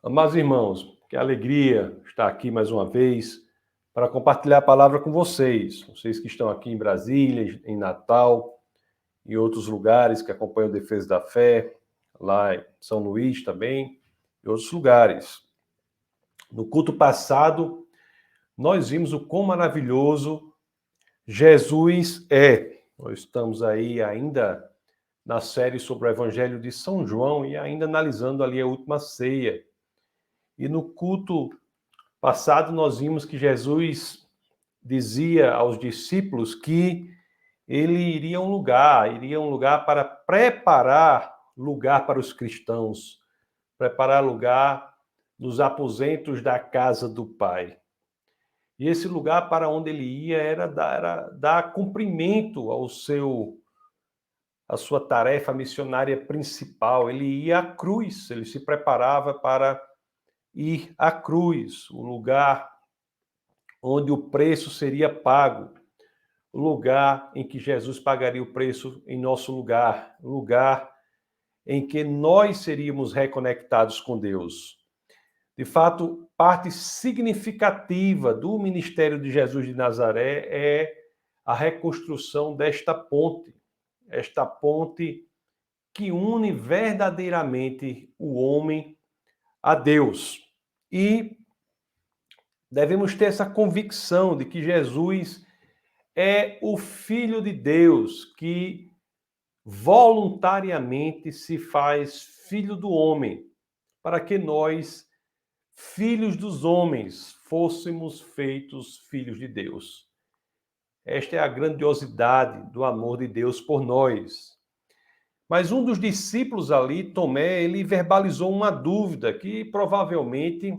Amados irmãos, que alegria estar aqui mais uma vez para compartilhar a palavra com vocês. Vocês que estão aqui em Brasília, em Natal, em outros lugares que acompanham o Defesa da Fé, lá em São Luís também, e outros lugares. No culto passado, nós vimos o quão maravilhoso Jesus é. Nós estamos aí ainda na série sobre o Evangelho de São João e ainda analisando ali a última ceia. E no culto passado nós vimos que Jesus dizia aos discípulos que ele iria a um lugar para preparar lugar para os cristãos, preparar lugar nos aposentos da casa do Pai. E esse lugar para onde ele ia era dar cumprimento à sua tarefa missionária principal. Ele ia à cruz, ele se preparava para ir à cruz, o lugar onde o preço seria pago, o lugar em que Jesus pagaria o preço em nosso lugar, o lugar em que nós seríamos reconectados com Deus. De fato, parte significativa do ministério de Jesus de Nazaré é a reconstrução desta ponte que une verdadeiramente o homem a Deus. E devemos ter essa convicção de que Jesus é o Filho de Deus que voluntariamente se faz filho do homem, para que nós, filhos dos homens, fôssemos feitos filhos de Deus. Esta é a grandiosidade do amor de Deus por nós. Mas um dos discípulos ali, Tomé, ele verbalizou uma dúvida que provavelmente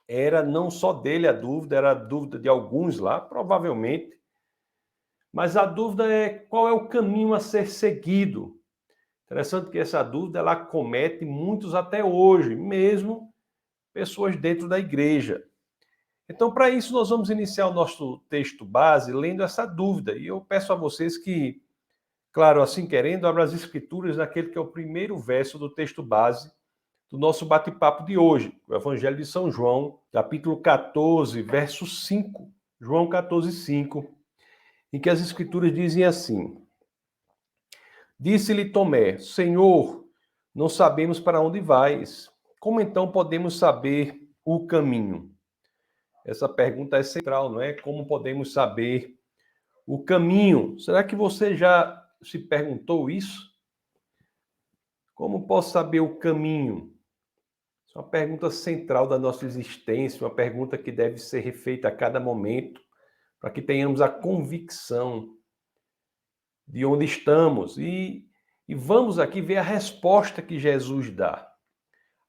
era não só dele a dúvida, era a dúvida de alguns lá, provavelmente. Mas a dúvida é qual é o caminho a ser seguido. Interessante que essa dúvida ela acomete muitos até hoje, mesmo pessoas dentro da igreja. Então, para isso, nós vamos iniciar o nosso texto base lendo essa dúvida. E eu peço a vocês que, claro, assim querendo, abram as escrituras naquele que é o primeiro verso do texto base do nosso bate-papo de hoje, o Evangelho de São João, capítulo 14, verso 5. João 14, 5, em que as escrituras dizem assim: Disse-lhe Tomé, Senhor, não sabemos para onde vais. Como então podemos saber o caminho? Essa pergunta é central, não é? Como podemos saber o caminho? Será que você já se perguntou isso? Como posso saber o caminho? Isso é uma pergunta central da nossa existência, uma pergunta que deve ser refeita a cada momento, para que tenhamos a convicção de onde estamos. E vamos aqui ver a resposta que Jesus dá.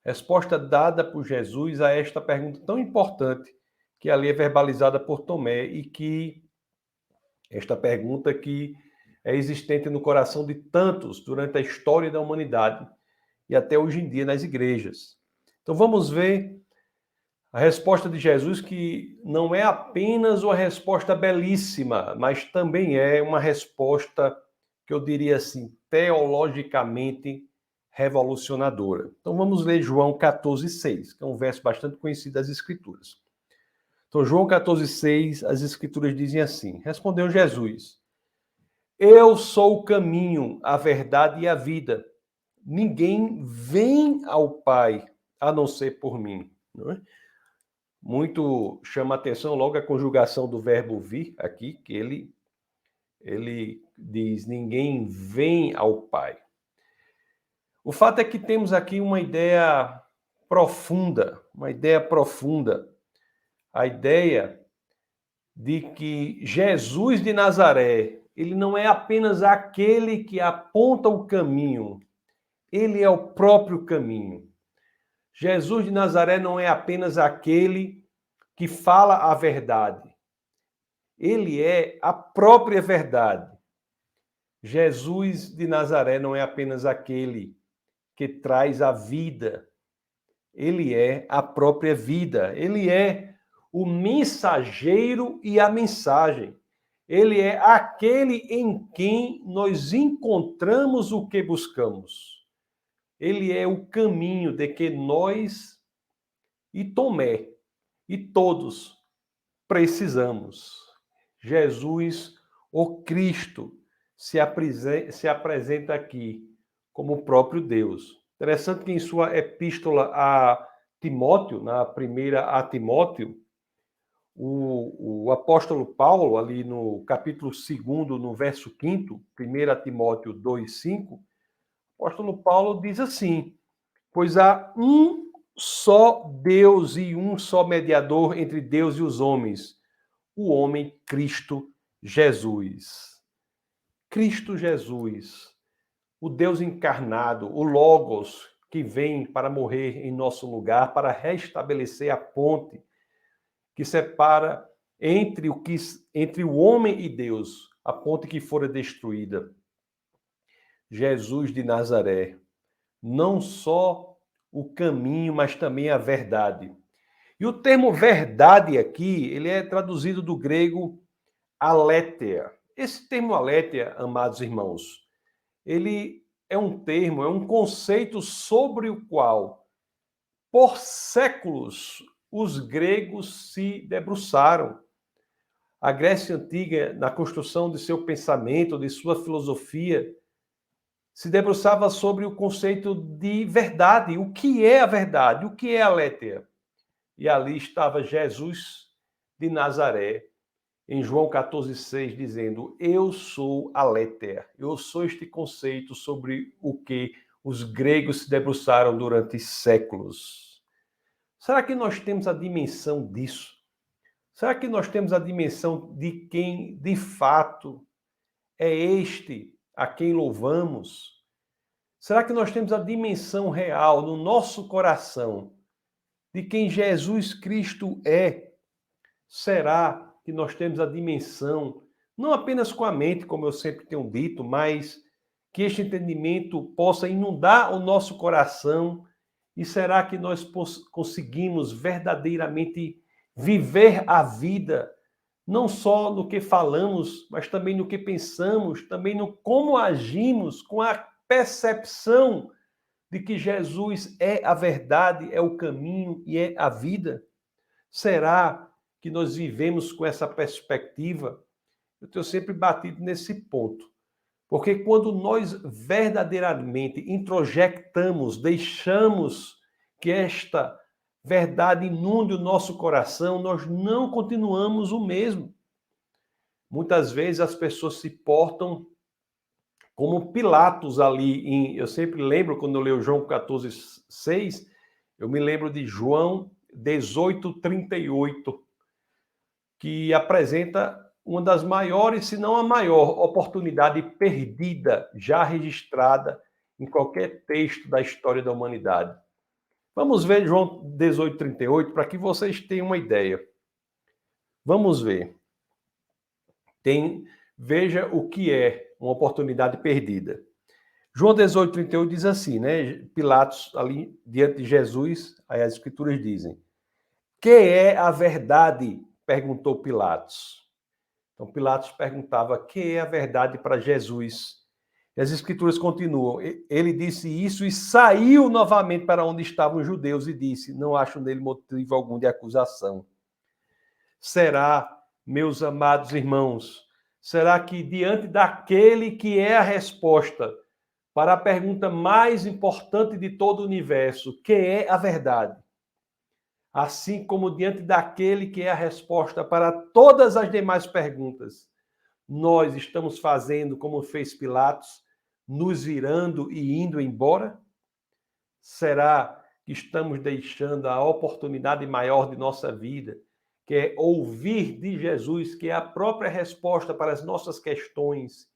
Resposta dada por Jesus a esta pergunta tão importante, que ali é verbalizada por Tomé, e que esta pergunta que é existente no coração de tantos durante a história da humanidade e até hoje em dia nas igrejas. Então vamos ver a resposta de Jesus, que não é apenas uma resposta belíssima, mas também é uma resposta que eu diria assim, teologicamente revolucionadora. Então vamos ler João 14,6, que é um verso bastante conhecido das Escrituras. Então, João 14,6, as Escrituras dizem assim: Respondeu Jesus: Eu sou o caminho, a verdade e a vida. Ninguém vem ao Pai a não ser por mim. Não é? Muito chama a atenção logo a conjugação do verbo vir aqui, que ele diz: ninguém vem ao Pai. O fato é que temos aqui uma ideia profunda, a ideia de que Jesus de Nazaré, ele não é apenas aquele que aponta o caminho, ele é o próprio caminho. Jesus de Nazaré não é apenas aquele que fala a verdade, ele é a própria verdade. Jesus de Nazaré não é apenas aquele que traz a vida, ele é a própria vida, ele é o mensageiro e a mensagem. Ele é aquele em quem nós encontramos o que buscamos. Ele é o caminho de que nós e Tomé. E todos precisamos. Jesus, o Cristo, se apresenta aqui como o próprio Deus. Interessante que em sua epístola a Timóteo, na primeira a Timóteo, o apóstolo Paulo, ali no capítulo 2, no verso 5º, 1 Timóteo 2,5, o apóstolo Paulo diz assim: pois há um só Deus e um só mediador entre Deus e os homens, o homem Cristo Jesus. Cristo Jesus, o Deus encarnado, o Logos, que vem para morrer em nosso lugar, para restabelecer a ponte que separa entre o homem e Deus, a ponte que fora destruída. Jesus de Nazaré, não só o caminho, mas também a verdade. E o termo verdade aqui, ele é traduzido do grego aletheia. Esse termo aletheia, amados irmãos, ele é um termo, é um conceito sobre o qual, por séculos, os gregos se debruçaram. A Grécia Antiga, na construção de seu pensamento, de sua filosofia, se debruçava sobre o conceito de verdade. O que é a verdade? O que é a aletheia? E ali estava Jesus de Nazaré, em João 14,6, dizendo: eu sou a aletheia. Eu sou este conceito sobre o que os gregos se debruçaram durante séculos. Será que nós temos a dimensão disso? Será que nós temos a dimensão de quem, de fato, é este a quem louvamos? Será que nós temos a dimensão real no nosso coração de quem Jesus Cristo é? Será que nós temos a dimensão, não apenas com a mente, como eu sempre tenho dito, mas que este entendimento possa inundar o nosso coração? E será que nós conseguimos verdadeiramente viver a vida, não só no que falamos, mas também no que pensamos, também no como agimos, com a percepção de que Jesus é a verdade, é o caminho e é a vida? Será que nós vivemos com essa perspectiva? Eu tenho sempre batido nesse ponto. Porque quando nós verdadeiramente introjectamos, deixamos que esta verdade inunde o nosso coração, nós não continuamos o mesmo. Muitas vezes as pessoas se portam como Pilatos ali. Eu sempre lembro, quando eu leio João 14,6, eu me lembro de João 18,38, que apresenta uma das maiores, se não a maior, oportunidade perdida já registrada em qualquer texto da história da humanidade. Vamos ver João 18,38 para que vocês tenham uma ideia. Vamos ver. Veja o que é uma oportunidade perdida. João 18,38 diz assim, né? Pilatos ali diante de Jesus, aí as escrituras dizem: que é a verdade? Perguntou Pilatos. Então Pilatos perguntava: que é a verdade para Jesus? E as escrituras continuam. Ele disse isso e saiu novamente para onde estavam os judeus e disse: não acho nele motivo algum de acusação. Será, meus amados irmãos, será que diante daquele que é a resposta para a pergunta mais importante de todo o universo, que é a verdade, assim como diante daquele que é a resposta para todas as demais perguntas, nós estamos fazendo como fez Pilatos, nos virando e indo embora? Será que estamos deixando a oportunidade maior de nossa vida, que é ouvir de Jesus, que é a própria resposta para as nossas questões,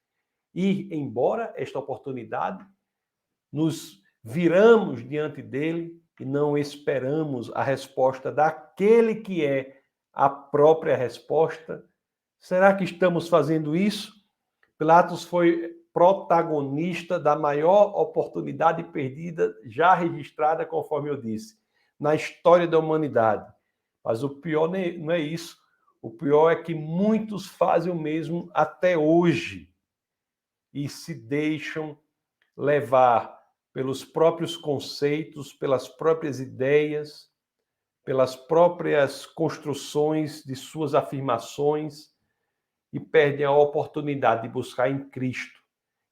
ir embora esta oportunidade? Nos viramos diante dele e não esperamos a resposta daquele que é a própria resposta? Será que estamos fazendo isso? Pilatos foi protagonista da maior oportunidade perdida já registrada, conforme eu disse, na história da humanidade. Mas o pior não é isso. O pior é que muitos fazem o mesmo até hoje e se deixam levar pelos próprios conceitos, pelas próprias ideias, pelas próprias construções de suas afirmações e perdem a oportunidade de buscar em Cristo,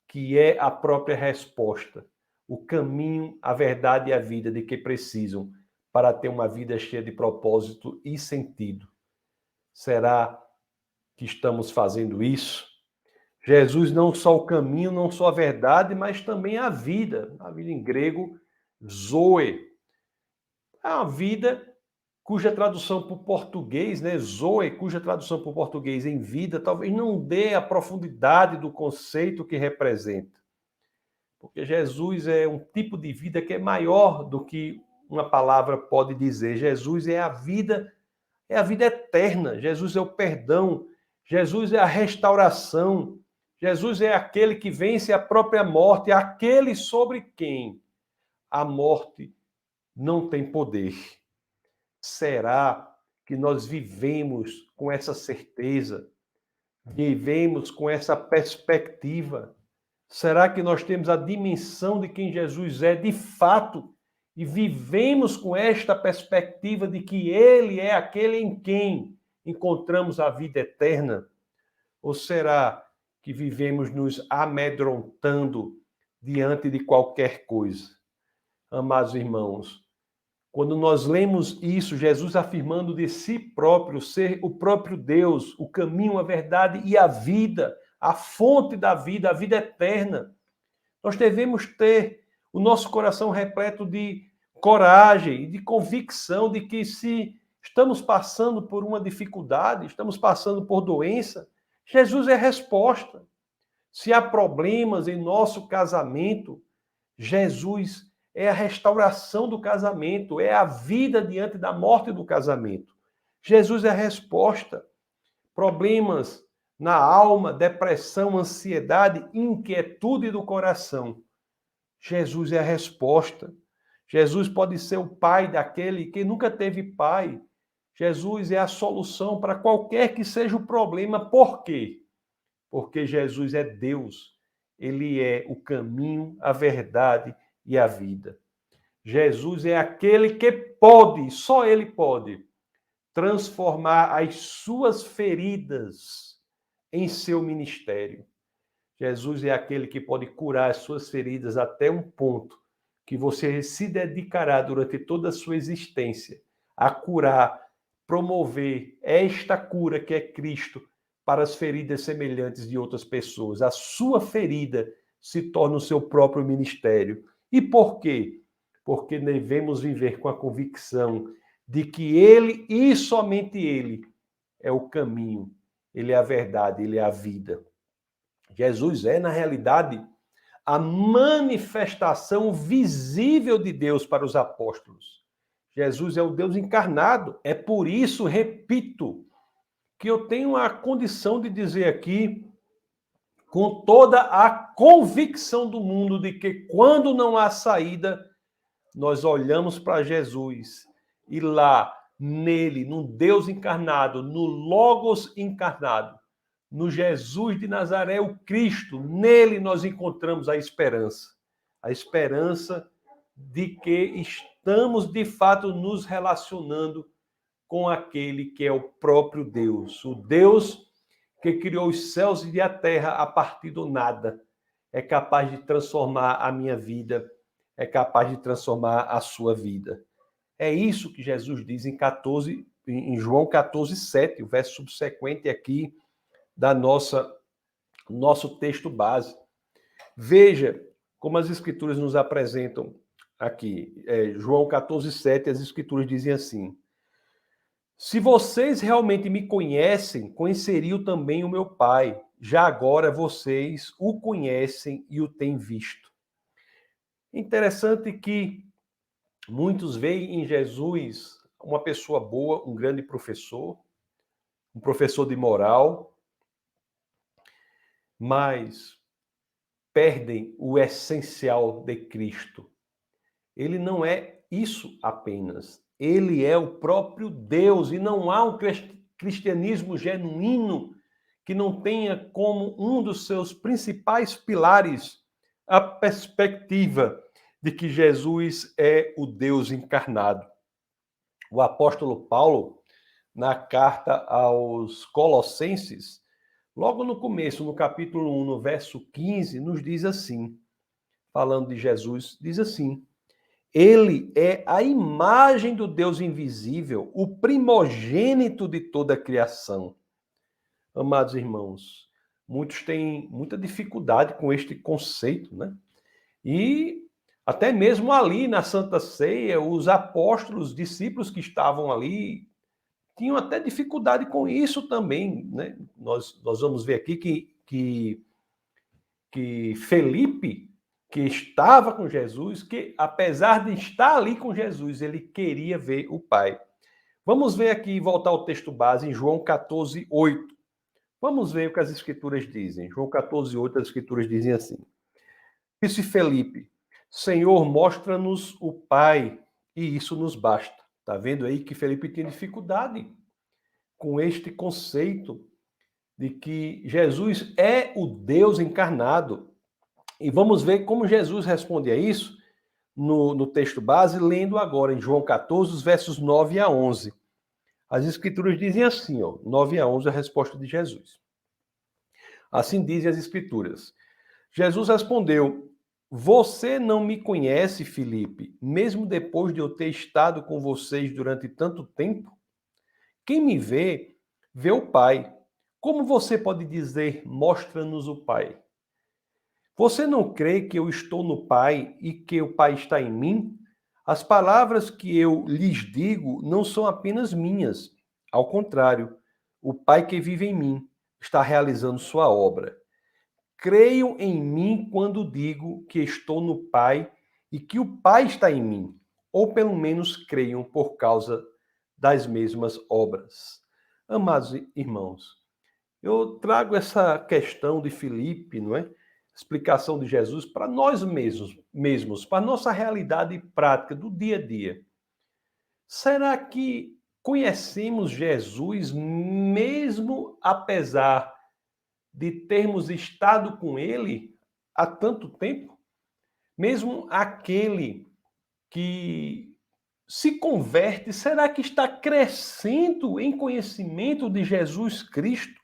que é a própria resposta, o caminho, a verdade e a vida de que precisam para ter uma vida cheia de propósito e sentido. Será que estamos fazendo isso? Jesus não só o caminho, não só a verdade, mas também a vida em grego, zoe. É uma vida cuja tradução para o português, né, zoe, cuja tradução para o português em vida, talvez não dê a profundidade do conceito que representa. Porque Jesus é um tipo de vida que é maior do que uma palavra pode dizer. Jesus é a vida eterna. Jesus é o perdão. Jesus é a restauração. Jesus é aquele que vence a própria morte, aquele sobre quem a morte não tem poder. Será que nós vivemos com essa certeza? Vivemos com essa perspectiva? Será que nós temos a dimensão de quem Jesus é de fato e vivemos com esta perspectiva de que Ele é aquele em quem encontramos a vida eterna? Ou será que vivemos nos amedrontando diante de qualquer coisa? Amados irmãos, quando nós lemos isso, Jesus afirmando de si próprio ser o próprio Deus, o caminho, a verdade e a vida, a fonte da vida, a vida eterna, nós devemos ter o nosso coração repleto de coragem e de convicção de que se estamos passando por uma dificuldade, estamos passando por doença, Jesus é a resposta. Se há problemas em nosso casamento, Jesus é a restauração do casamento, é a vida diante da morte do casamento. Jesus é a resposta. Problemas na alma, depressão, ansiedade, inquietude do coração. Jesus é a resposta. Jesus pode ser o pai daquele que nunca teve pai. Jesus é a solução para qualquer que seja o problema. Por quê? Porque Jesus é Deus. Ele é o caminho, a verdade e a vida. Jesus é aquele que pode, só ele pode, transformar as suas feridas em seu ministério. Jesus é aquele que pode curar as suas feridas até um ponto que você se dedicará durante toda a sua existência a curar, promover esta cura que é Cristo para as feridas semelhantes de outras pessoas. A sua ferida se torna o seu próprio ministério. E por quê? Porque devemos viver com a convicção de que Ele e somente Ele é o caminho, Ele é a verdade, Ele é a vida. Jesus é, na realidade, a manifestação visível de Deus para os apóstolos. Jesus é o Deus encarnado. É por isso, repito, que eu tenho a condição de dizer aqui, com toda a convicção do mundo, de que quando não há saída, nós olhamos para Jesus e lá, nele, no Deus encarnado, no Logos encarnado, no Jesus de Nazaré, o Cristo, nele nós encontramos a esperança de que estamos de fato nos relacionando com aquele que é o próprio Deus, o Deus que criou os céus e a terra a partir do nada, é capaz de transformar a minha vida, é capaz de transformar a sua vida. É isso que Jesus diz em João 14:7, o verso subsequente aqui da nosso texto base. Veja como as escrituras nos apresentam aqui. João 14:7, as escrituras dizem assim: se vocês realmente me conhecem, conheceriam também o meu Pai. Já agora vocês o conhecem e o têm visto. Interessante que muitos veem em Jesus uma pessoa boa, um grande professor, um professor de moral, mas perdem o essencial de Cristo. Ele não é isso apenas. Ele é o próprio Deus e não há um cristianismo genuíno que não tenha como um dos seus principais pilares a perspectiva de que Jesus é o Deus encarnado. O apóstolo Paulo, na carta aos Colossenses, logo no começo, no capítulo 1, no verso 15, nos diz assim, falando de Jesus, diz assim: Ele é a imagem do Deus invisível, o primogênito de toda a criação. Amados irmãos, muitos têm muita dificuldade com este conceito, né? E até mesmo ali na Santa Ceia, os apóstolos, discípulos que estavam ali, tinham até dificuldade com isso também, né? Nós vamos ver aqui que Felipe, que estava com Jesus, que apesar de estar ali com Jesus, ele queria ver o Pai. Vamos ver aqui, voltar ao texto base, em João 14, 8. Vamos ver o que as Escrituras dizem. João 14, 8, as Escrituras dizem assim. Disse Felipe, Senhor, mostra-nos o Pai, e isso nos basta. Está vendo aí que Felipe tinha dificuldade com este conceito de que Jesus é o Deus encarnado. E vamos ver como Jesus responde a isso no texto base, lendo agora em João 14, os versos 9 a 11. As Escrituras dizem assim, 9 a 11 a resposta de Jesus. Assim dizem as Escrituras. Jesus respondeu, você não me conhece, Filipe, mesmo depois de eu ter estado com vocês durante tanto tempo? Quem me vê, vê o Pai. Como você pode dizer, mostra-nos o Pai? Você não crê que eu estou no Pai e que o Pai está em mim? As palavras que eu lhes digo não são apenas minhas. Ao contrário, o Pai que vive em mim está realizando sua obra. Creiam em mim quando digo que estou no Pai e que o Pai está em mim, ou pelo menos creiam por causa das mesmas obras. Amados irmãos, eu trago essa questão de Filipe, não é? Explicação de Jesus para nós mesmos, para a nossa realidade prática do dia a dia. Será que conhecemos Jesus mesmo apesar de termos estado com ele há tanto tempo? Mesmo aquele que se converte, será que está crescendo em conhecimento de Jesus Cristo?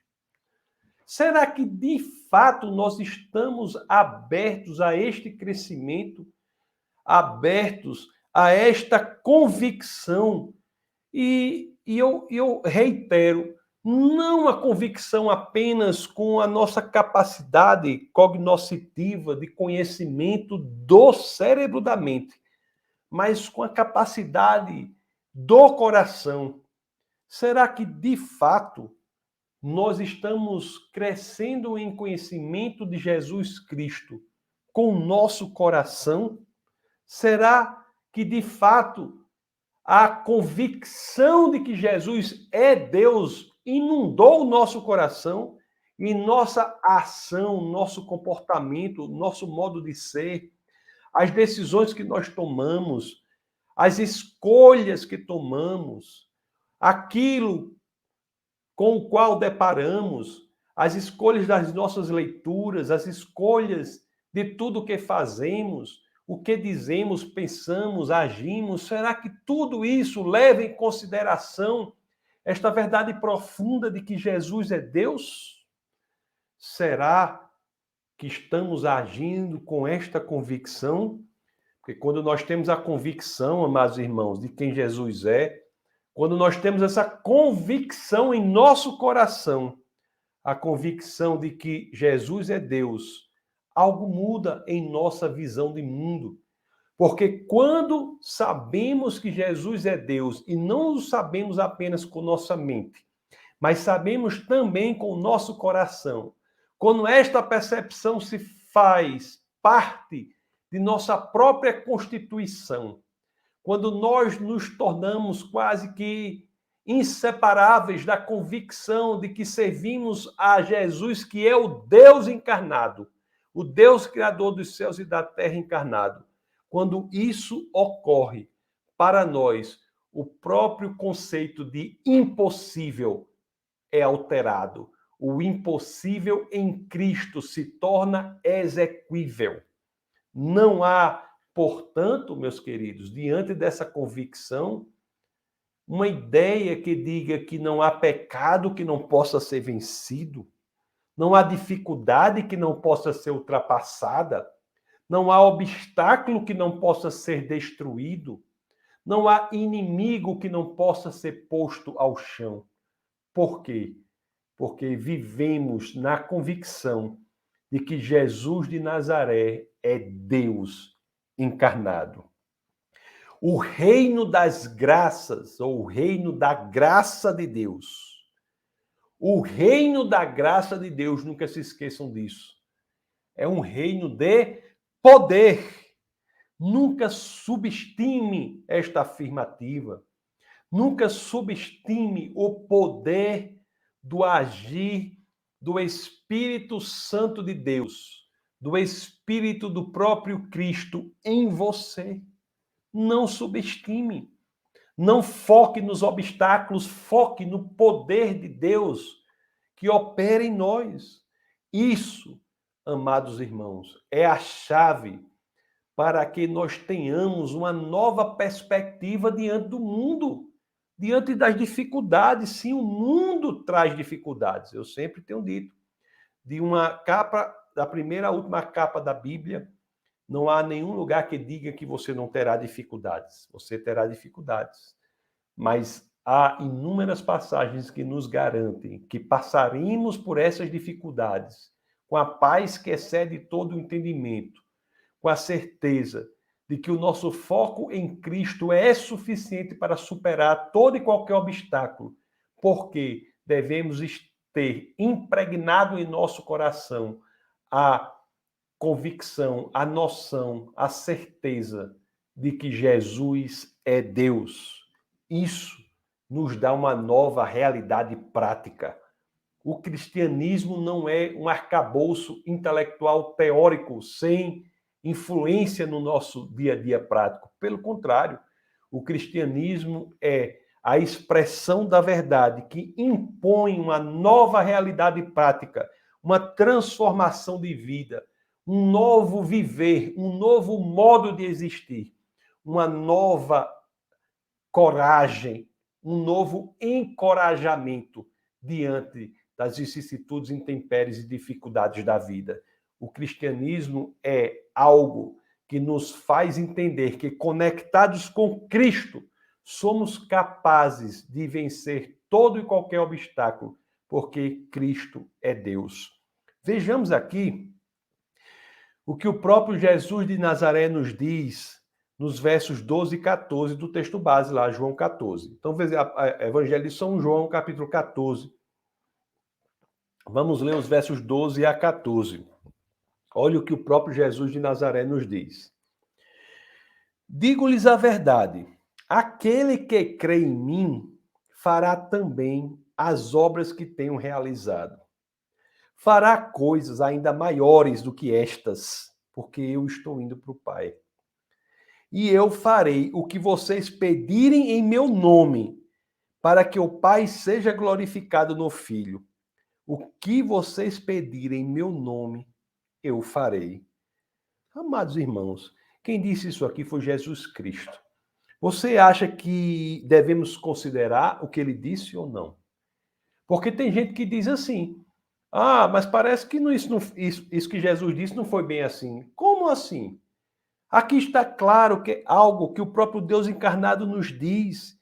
Será que de fato nós estamos abertos a este crescimento, abertos a esta convicção? E eu reitero, não a convicção apenas com a nossa capacidade cognoscitiva de conhecimento do cérebro da mente, mas com a capacidade do coração. Será que de fato nós estamos crescendo em conhecimento de Jesus Cristo com o nosso coração? Será que de fato a convicção de que Jesus é Deus inundou o nosso coração e nossa ação, nosso comportamento, nosso modo de ser, as decisões que nós tomamos, as escolhas que tomamos, aquilo com o qual deparamos, as escolhas das nossas leituras, as escolhas de tudo o que fazemos, o que dizemos, pensamos, agimos, será que tudo isso leva em consideração esta verdade profunda de que Jesus é Deus? Será que estamos agindo com esta convicção? Porque quando nós temos a convicção, amados irmãos, de quem Jesus é, quando nós temos essa convicção em nosso coração, a convicção de que Jesus é Deus, algo muda em nossa visão de mundo. Porque quando sabemos que Jesus é Deus, e não o sabemos apenas com nossa mente, mas sabemos também com o nosso coração, quando esta percepção se faz parte de nossa própria constituição, quando nós nos tornamos quase que inseparáveis da convicção de que servimos a Jesus, que é o Deus encarnado, o Deus criador dos céus e da terra encarnado. Quando isso ocorre, para nós, o próprio conceito de impossível é alterado. O impossível em Cristo se torna exequível. Não há, portanto, meus queridos, diante dessa convicção, uma ideia que diga que não há pecado que não possa ser vencido, não há dificuldade que não possa ser ultrapassada, não há obstáculo que não possa ser destruído, não há inimigo que não possa ser posto ao chão. Por quê? Porque vivemos na convicção de que Jesus de Nazaré é Deus encarnado. O reino das graças, ou o reino da graça de Deus. O reino da graça de Deus, nunca se esqueçam disso. É um reino de poder. Nunca subestime esta afirmativa. Nunca subestime o poder do agir do Espírito Santo de Deus, do Espírito do próprio Cristo em você. Não subestime. Não foque nos obstáculos, foque no poder de Deus que opera em nós. Isso, amados irmãos, é a chave para que nós tenhamos uma nova perspectiva diante do mundo, diante das dificuldades. Sim, o mundo traz dificuldades. Eu sempre tenho dito, de uma capa, da primeira à última capa da Bíblia, não há nenhum lugar que diga que você não terá dificuldades. Você terá dificuldades. Mas há inúmeras passagens que nos garantem que passaremos por essas dificuldades com a paz que excede todo o entendimento, com a certeza de que o nosso foco em Cristo é suficiente para superar todo e qualquer obstáculo, porque devemos ter impregnado em nosso coração a convicção, a noção, a certeza de que Jesus é Deus. Isso nos dá uma nova realidade prática. O cristianismo não é um arcabouço intelectual teórico sem influência no nosso dia a dia prático. Pelo contrário, o cristianismo é a expressão da verdade que impõe uma nova realidade prática, uma transformação de vida, um novo viver, um novo modo de existir, uma nova coragem, um novo encorajamento diante das vicissitudes, intempéries e dificuldades da vida. O cristianismo é algo que nos faz entender que, conectados com Cristo, somos capazes de vencer todo e qualquer obstáculo, porque Cristo é Deus. Vejamos aqui o que o próprio Jesus de Nazaré nos diz nos versos 12 e 14 do texto base lá, João 14. Então, Evangelho de São João, capítulo 14. Vamos ler os versos 12 a 14. Olha o que o próprio Jesus de Nazaré nos diz. Digo-lhes a verdade, aquele que crê em mim fará também as obras que tenho realizado. Fará coisas ainda maiores do que estas, porque eu estou indo para o Pai. E eu farei o que vocês pedirem em meu nome, para que o Pai seja glorificado no Filho. O que vocês pedirem em meu nome, eu farei. Amados irmãos, quem disse isso aqui foi Jesus Cristo. Você acha que devemos considerar o que ele disse ou não? Porque tem gente que diz assim, mas parece que isso que Jesus disse não foi bem assim. Como assim? Aqui está claro que é algo que o próprio Deus encarnado nos diz.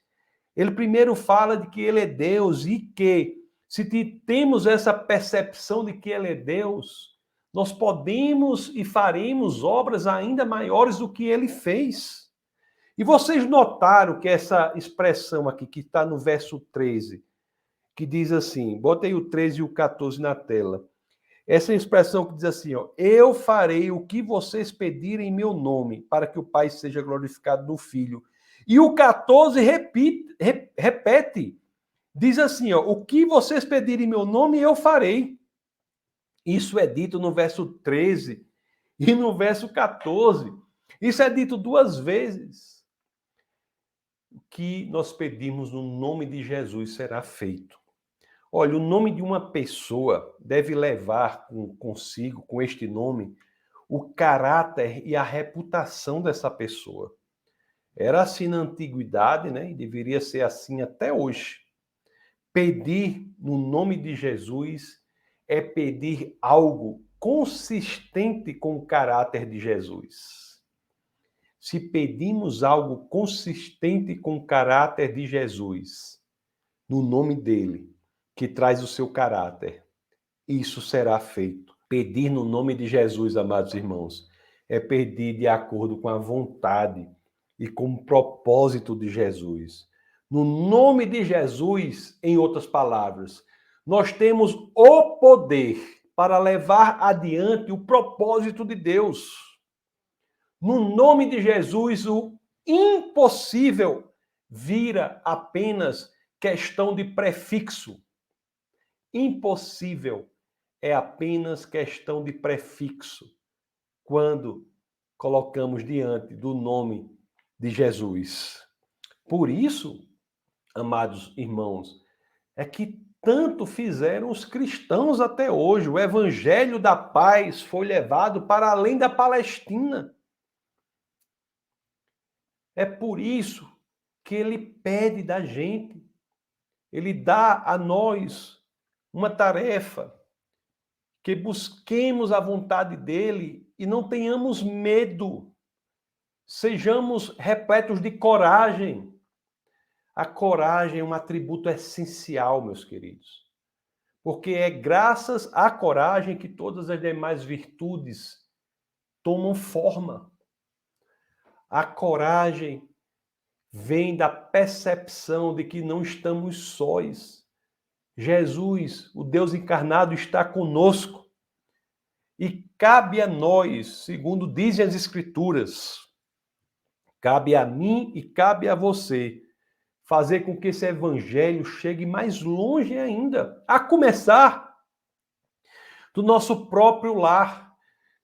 Ele primeiro fala de que ele é Deus e que, se temos essa percepção de que ele é Deus, nós podemos e faremos obras ainda maiores do que ele fez. E vocês notaram que essa expressão aqui, que está no verso 13, que diz assim, botei o 13 e o 14 na tela. Essa expressão que diz assim, eu farei o que vocês pedirem em meu nome, para que o Pai seja glorificado no Filho. E o 14 repete, diz assim, o que vocês pedirem em meu nome, eu farei. Isso é dito no verso 13 e no verso 14. Isso é dito duas vezes. O que nós pedimos no nome de Jesus será feito. Olha, o nome de uma pessoa deve levar consigo, com este nome, o caráter e a reputação dessa pessoa. Era assim na antiguidade, né? E deveria ser assim até hoje. Pedir no nome de Jesus é pedir algo consistente com o caráter de Jesus. Se pedimos algo consistente com o caráter de Jesus, no nome dele, que traz o seu caráter, isso será feito. Pedir no nome de Jesus, amados irmãos, é pedir de acordo com a vontade e com o propósito de Jesus. No nome de Jesus, em outras palavras, nós temos o poder para levar adiante o propósito de Deus. No nome de Jesus, o impossível vira apenas questão de prefixo. Impossível é apenas questão de prefixo quando colocamos diante do nome de Jesus. Por isso, amados irmãos, é que tanto fizeram os cristãos até hoje. O evangelho da paz foi levado para além da Palestina. É por isso que ele pede da gente, ele dá a nós uma tarefa, que busquemos a vontade dele e não tenhamos medo. Sejamos repletos de coragem. A coragem é um atributo essencial, meus queridos. Porque é graças à coragem que todas as demais virtudes tomam forma. A coragem vem da percepção de que não estamos sós. Jesus, o Deus encarnado, está conosco. E cabe a nós, segundo dizem as Escrituras, cabe a mim e cabe a você, fazer com que esse evangelho chegue mais longe ainda, a começar do nosso próprio lar.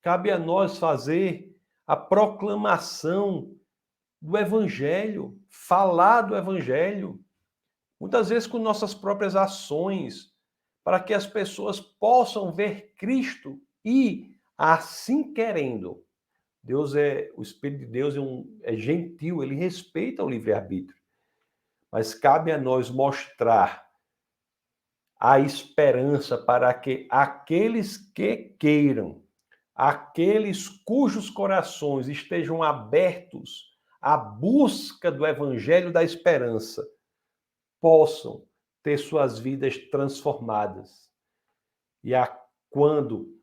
Cabe a nós fazer a proclamação do evangelho, falar do evangelho, muitas vezes com nossas próprias ações, para que as pessoas possam ver Cristo e, assim querendo, o Espírito de Deus é gentil, ele respeita o livre-arbítrio. Mas cabe a nós mostrar a esperança para que aqueles que queiram, aqueles cujos corações estejam abertos à busca do evangelho da esperança, possam ter suas vidas transformadas. E quando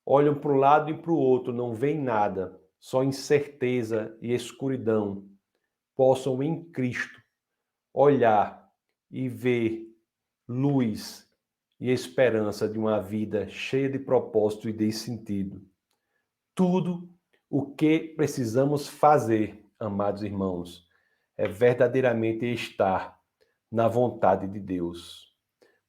olham para um lado e para o outro, não veem nada, só incerteza e escuridão, possam em Cristo olhar e ver luz e esperança de uma vida cheia de propósito e de sentido. Tudo o que precisamos fazer, amados irmãos, é verdadeiramente estar na vontade de Deus.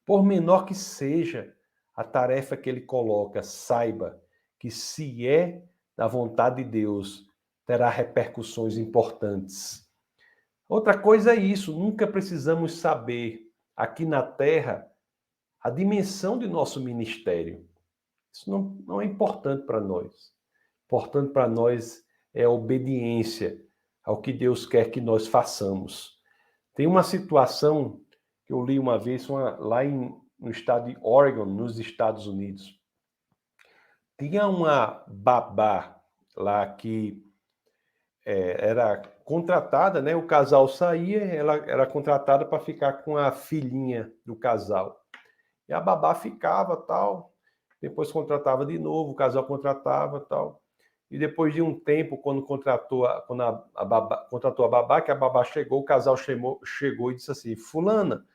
Por menor que seja a tarefa que ele coloca, saiba que se é da vontade de Deus, terá repercussões importantes. Outra coisa é isso, nunca precisamos saber aqui na Terra a dimensão de nosso ministério. Isso não é importante para nós. Importante para nós é a obediência ao que Deus quer que nós façamos. Tem uma situação que eu li uma vez lá no estado de Oregon, nos Estados Unidos. Tinha uma babá lá que era contratada, né? O casal saía, ela era contratada para ficar com a filhinha do casal. E a babá ficava, tal, depois contratava de novo, o casal contratava, tal. E depois de um tempo, quando contratou a babá, que a babá chegou, o casal chegou e disse assim: Fulana,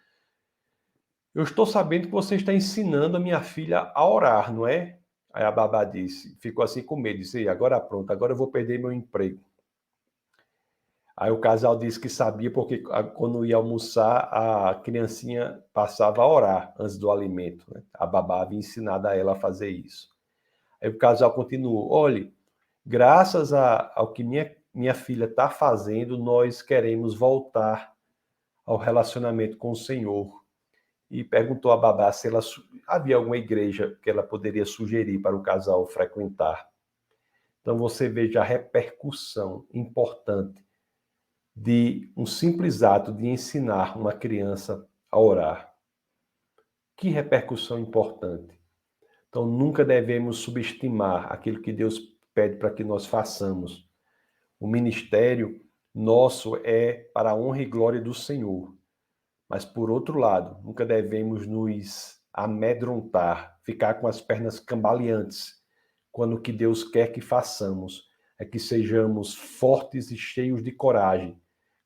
eu estou sabendo que você está ensinando a minha filha a orar, não é? Aí a babá disse, ficou assim com medo, disse: agora pronto, agora eu vou perder meu emprego. Aí o casal disse que sabia porque quando ia almoçar, a criancinha passava a orar antes do alimento, né? A babá havia ensinado a ela a fazer isso. Aí o casal continuou: olhe, graças ao que minha filha está fazendo, nós queremos voltar ao relacionamento com o Senhor. E perguntou à babá se havia alguma igreja que ela poderia sugerir para o casal frequentar. Então você veja a repercussão importante de um simples ato de ensinar uma criança a orar. Que repercussão importante. Então, nunca devemos subestimar aquilo que Deus pede para que nós façamos. O ministério nosso é para a honra e glória do Senhor. Mas, por outro lado, nunca devemos nos amedrontar, ficar com as pernas cambaleantes, quando o que Deus quer que façamos é que sejamos fortes e cheios de coragem,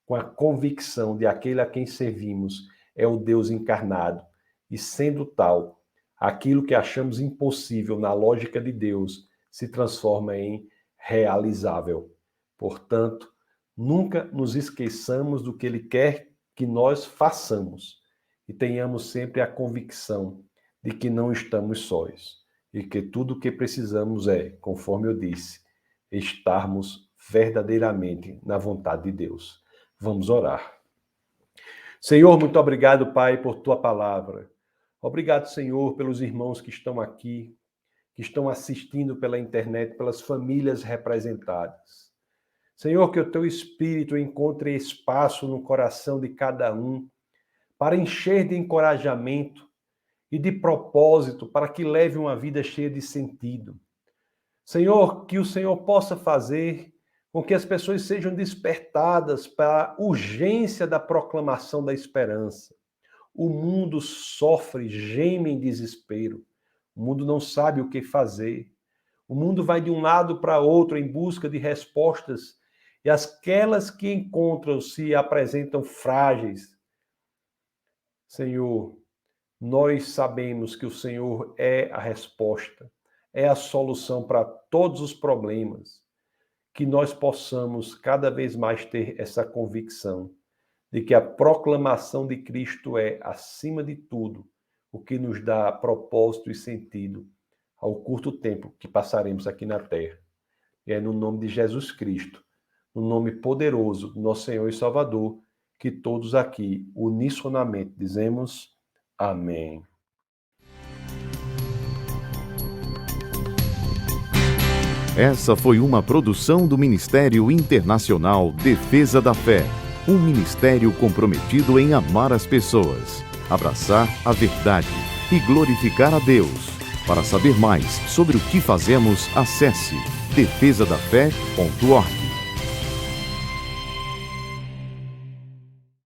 com a convicção de aquele a quem servimos é o Deus encarnado, e sendo tal, aquilo que achamos impossível na lógica de Deus se transforma em realizável. Portanto, nunca nos esqueçamos do que Ele quer que nós façamos e tenhamos sempre a convicção de que não estamos sós e que tudo o que precisamos é, conforme eu disse, estarmos verdadeiramente na vontade de Deus. Vamos orar. Senhor, muito obrigado, Pai, por Tua palavra. Obrigado, Senhor, pelos irmãos que estão aqui, que estão assistindo pela internet, pelas famílias representadas. Senhor, que o Teu Espírito encontre espaço no coração de cada um para encher de encorajamento e de propósito para que leve uma vida cheia de sentido. Senhor, que o Senhor possa fazer com que as pessoas sejam despertadas para a urgência da proclamação da esperança. O mundo sofre, geme em desespero. O mundo não sabe o que fazer. O mundo vai de um lado para outro em busca de respostas e aquelas que encontram se apresentam frágeis. Senhor, nós sabemos que o Senhor é a resposta, é a solução para todos os problemas. Que nós possamos cada vez mais ter essa convicção de que a proclamação de Cristo é, acima de tudo, o que nos dá propósito e sentido ao curto tempo que passaremos aqui na terra. E é no nome de Jesus Cristo, no nome poderoso do nosso Senhor e Salvador, que todos aqui, unissonamente, dizemos amém. Essa foi uma produção do Ministério Internacional Defesa da Fé, um ministério comprometido em amar as pessoas, abraçar a verdade e glorificar a Deus. Para saber mais sobre o que fazemos, acesse defesadafé.org.